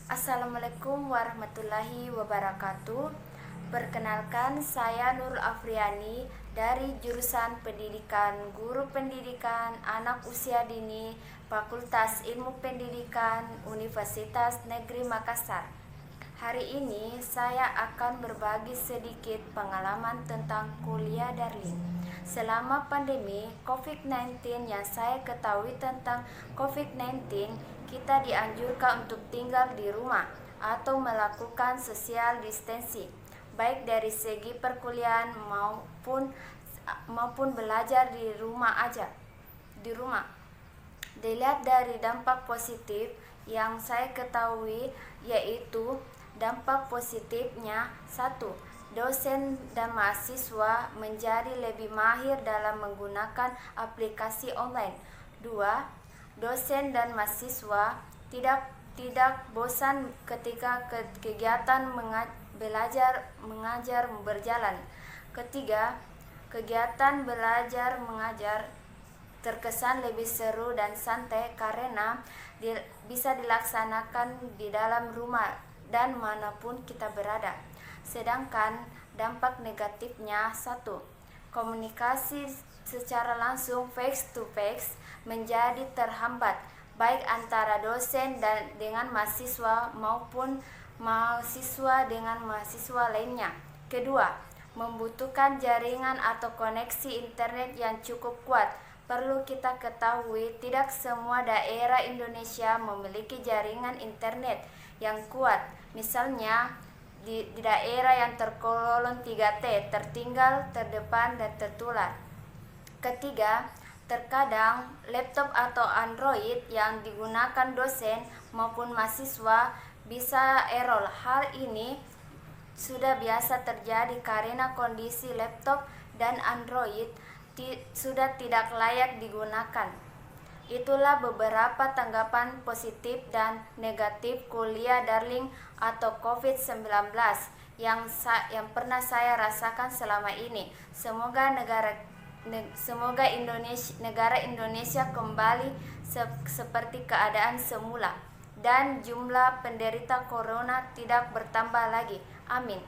Assalamualaikum warahmatullahi wabarakatuh. Perkenalkan, saya Nurul Afriani dari jurusan Pendidikan Guru Pendidikan Anak Usia Dini, Fakultas Ilmu Pendidikan Universitas Negeri Makassar. Hari ini saya akan berbagi sedikit pengalaman tentang kuliah daring. Selama pandemi COVID-19 yang saya ketahui tentang COVID-19, kita dianjurkan untuk tinggal di rumah atau melakukan social distancing, baik dari segi perkuliahan maupun belajar di rumah aja. Dilihat dari dampak positif yang saya ketahui, yaitu dampak positifnya: 1. Dosen dan mahasiswa menjadi lebih mahir dalam menggunakan aplikasi online. 2. Dosen dan mahasiswa tidak bosan ketika kegiatan belajar mengajar berjalan. Ketiga, kegiatan belajar mengajar terkesan lebih seru dan santai karena bisa dilaksanakan di dalam rumah dan manapun kita berada. Sedangkan dampak negatifnya: 1. Komunikasi secara langsung face to face menjadi terhambat, baik antara dosen dan dengan mahasiswa maupun mahasiswa dengan mahasiswa lainnya. Kedua, membutuhkan jaringan atau koneksi internet yang cukup kuat. Perlu kita ketahui, tidak semua daerah Indonesia memiliki jaringan internet yang kuat. Misalnya, di daerah yang tergolong 3T, tertinggal, terdepan, dan tertular. Ketiga, terkadang laptop atau Android yang digunakan dosen maupun mahasiswa bisa error. Hal ini sudah biasa terjadi karena kondisi laptop dan Android sudah tidak layak digunakan. Itulah beberapa tanggapan positif dan negatif kuliah daring atau COVID-19 yang pernah saya rasakan selama ini. Semoga negara Indonesia kembali seperti keadaan semula dan jumlah penderita corona tidak bertambah lagi. Amin.